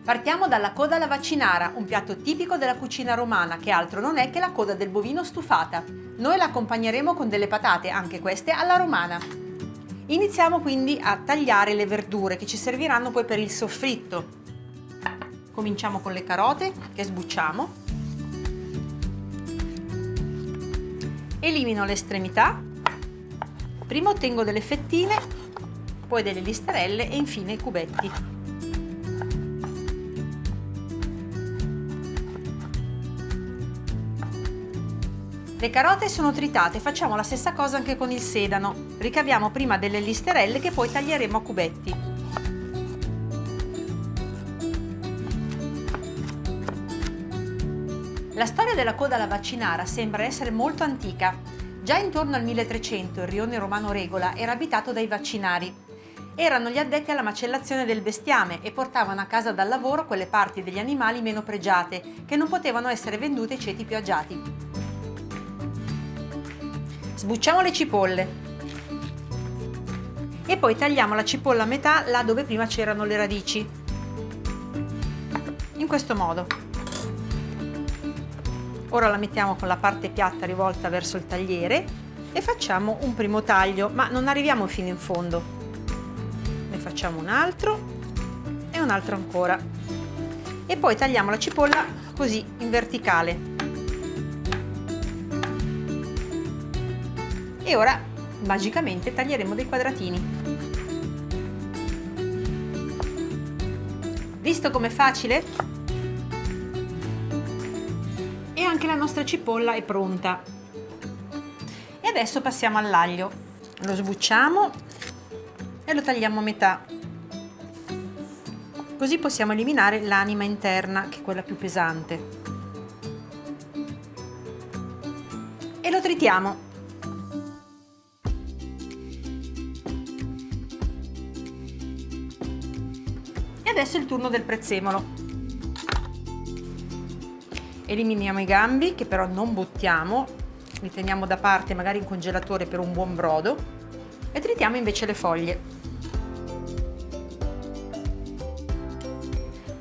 Partiamo dalla coda alla vaccinara, un piatto tipico della cucina romana che altro non è che la coda del bovino stufata. Noi la accompagneremo con delle patate, anche queste alla romana. Iniziamo quindi a tagliare le verdure che ci serviranno poi per il soffritto. Cominciamo con le carote che sbucciamo. Elimino le estremità. Prima ottengo delle fettine, poi delle listarelle e infine i cubetti. Le carote sono tritate, facciamo la stessa cosa anche con il sedano. Ricaviamo prima delle listarelle che poi taglieremo a cubetti. La storia della coda alla vaccinara sembra essere molto antica. Già intorno al 1300 il rione romano Regola era abitato dai vaccinari. Erano gli addetti alla macellazione del bestiame e portavano a casa dal lavoro quelle parti degli animali meno pregiate, che non potevano essere vendute ai ceti più agiati. Sbucciamo le cipolle e poi tagliamo la cipolla a metà là dove prima c'erano le radici, in questo modo. Ora la mettiamo con la parte piatta rivolta verso il tagliere e facciamo un primo taglio, ma non arriviamo fino in fondo. Ne facciamo un altro e un altro ancora e poi tagliamo la cipolla così in verticale. E ora magicamente taglieremo dei quadratini. Visto com'è facile? E anche la nostra cipolla è pronta. E adesso passiamo all'aglio. Lo sbucciamo e lo tagliamo a metà. Così possiamo eliminare l'anima interna, che è quella più pesante. E lo tritiamo. Adesso è il turno del prezzemolo. Eliminiamo i gambi, che però non buttiamo, li teniamo da parte magari in congelatore per un buon brodo, e tritiamo invece le foglie.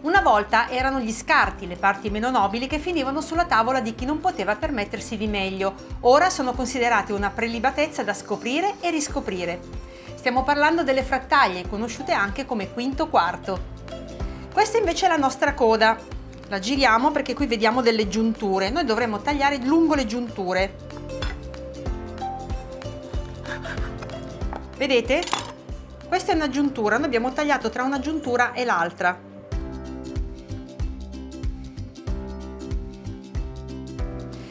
Una volta erano gli scarti, le parti meno nobili, che finivano sulla tavola di chi non poteva permettersi di meglio. Ora sono considerate una prelibatezza da scoprire e riscoprire. Stiamo parlando delle frattaglie, conosciute anche come quinto quarto. Questa invece è la nostra coda. La giriamo perché qui vediamo delle giunture. Noi dovremmo tagliare lungo le giunture. Vedete? Questa è una giuntura. Noi abbiamo tagliato tra una giuntura e l'altra.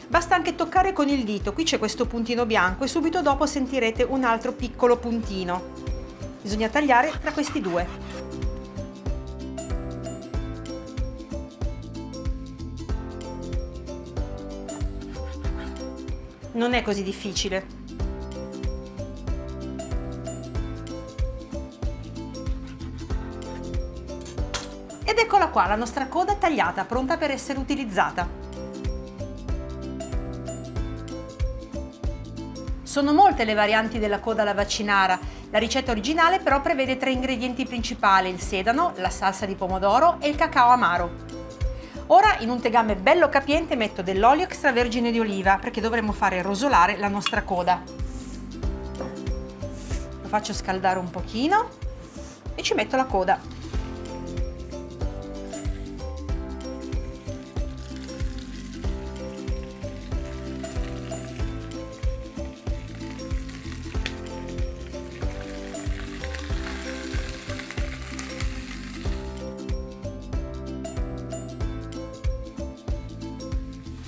Basta anche toccare con il dito. Qui c'è questo puntino bianco e subito dopo sentirete un altro piccolo puntino. Bisogna tagliare tra questi due. Non è così difficile. Ed eccola qua, la nostra coda tagliata, pronta per essere utilizzata. Sono molte le varianti della coda alla vaccinara. La ricetta originale però prevede 3 ingredienti principali: il sedano, la salsa di pomodoro e il cacao amaro. Ora in un tegame bello capiente metto dell'olio extravergine di oliva perché dovremo fare rosolare la nostra coda. Lo faccio scaldare un pochino e ci metto la coda.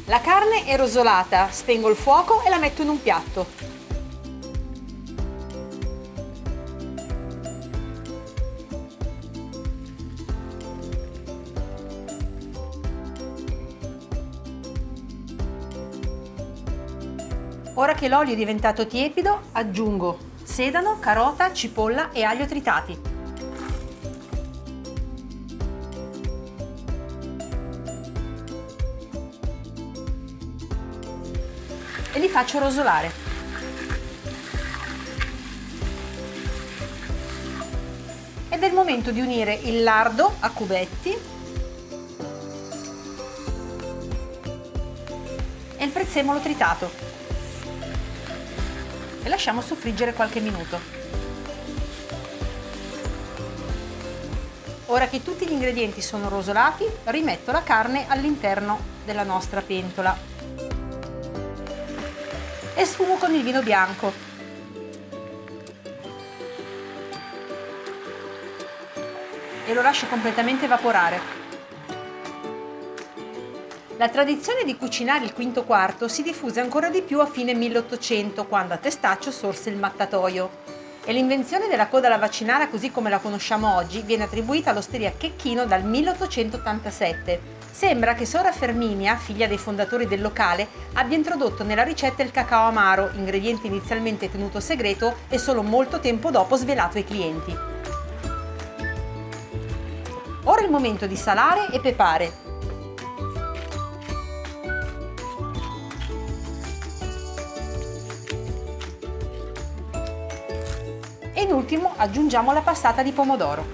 La carne è rosolata, spengo il fuoco e la metto in un piatto. Ora che l'olio è diventato tiepido, aggiungo sedano, carota, cipolla e aglio tritati. E li faccio rosolare. Ed è il momento di unire il lardo a cubetti il prezzemolo tritato e lasciamo soffriggere qualche minuto. Ora che tutti gli ingredienti sono rosolati, rimetto la carne all'interno della nostra pentola e sfumo con il vino bianco. E lo lascio completamente evaporare. La tradizione di cucinare il quinto quarto si diffuse ancora di più a fine 1800, quando a Testaccio sorse il mattatoio. E l'invenzione della coda alla vaccinara, così come la conosciamo oggi, viene attribuita all'osteria Checchino dal 1887. Sembra che Sora Ferminia, figlia dei fondatori del locale, abbia introdotto nella ricetta il cacao amaro, ingrediente inizialmente tenuto segreto e solo molto tempo dopo svelato ai clienti. Ora è il momento di salare e pepare. E in ultimo aggiungiamo la passata di pomodoro.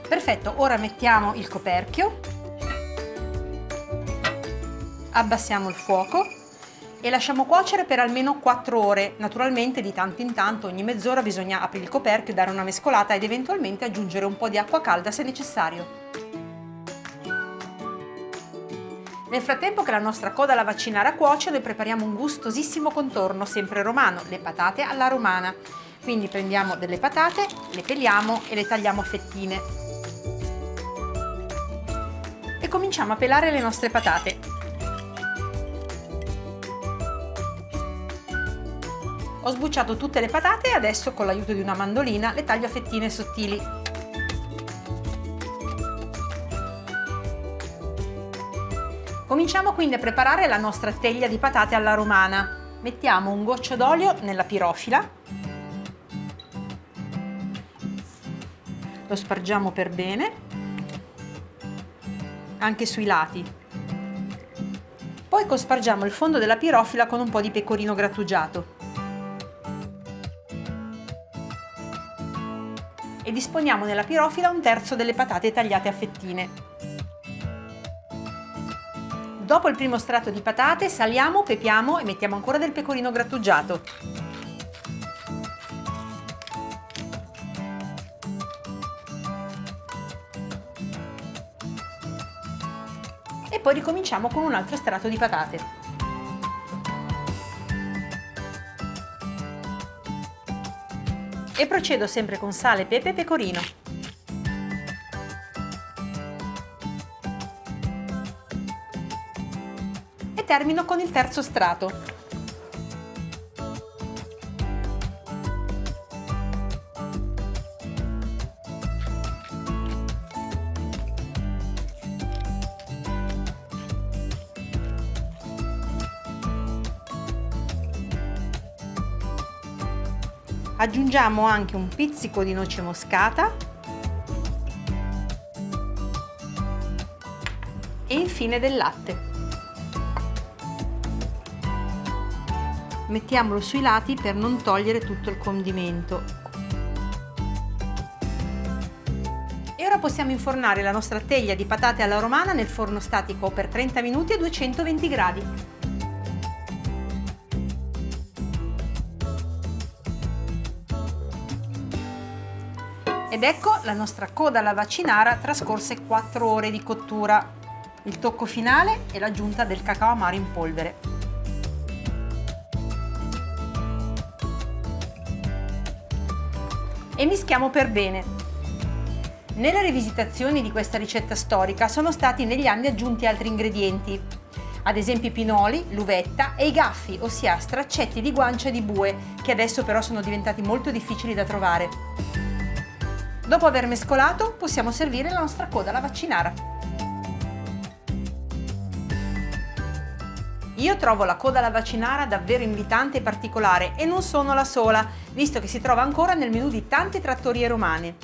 Perfetto, ora mettiamo il coperchio, abbassiamo il fuoco e lasciamo cuocere per almeno 4 ore. Naturalmente di tanto in tanto, ogni mezz'ora, bisogna aprire il coperchio, dare una mescolata ed eventualmente aggiungere un po' di acqua calda se necessario. Nel frattempo che la nostra coda alla vaccinara cuoce, noi prepariamo un gustosissimo contorno, sempre romano, le patate alla romana. Quindi prendiamo delle patate, le peliamo e le tagliamo a fettine. E cominciamo a pelare le nostre patate. Ho sbucciato tutte le patate e adesso con l'aiuto di una mandolina le taglio a fettine sottili. Cominciamo quindi a preparare la nostra teglia di patate alla romana. Mettiamo un goccio d'olio nella pirofila, lo spargiamo per bene, anche sui lati. Poi cospargiamo il fondo della pirofila con un po' di pecorino grattugiato. E disponiamo nella pirofila 1/3 delle patate tagliate a fettine. Dopo il primo strato di patate saliamo, pepiamo e mettiamo ancora del pecorino grattugiato. E poi ricominciamo con un altro strato di patate. E procedo sempre con sale, pepe e pecorino. Termino con il terzo strato. Aggiungiamo anche un pizzico di noce moscata e infine del latte. Mettiamolo sui lati per non togliere tutto il condimento. E ora possiamo infornare la nostra teglia di patate alla romana nel forno statico per 30 minuti a 220 gradi. Ed ecco, la nostra coda alla vaccinara trascorse 4 ore di cottura. Il tocco finale è l'aggiunta del cacao amaro in polvere. E mischiamo per bene. Nelle rivisitazioni di questa ricetta storica sono stati negli anni aggiunti altri ingredienti, ad esempio i pinoli, l'uvetta e i gaffi, ossia straccetti di guancia di bue, che adesso però sono diventati molto difficili da trovare. Dopo aver mescolato, possiamo servire la nostra coda alla vaccinara. Io trovo la coda alla vaccinara davvero invitante e particolare e non sono la sola, visto che si trova ancora nel menù di tante trattorie romane.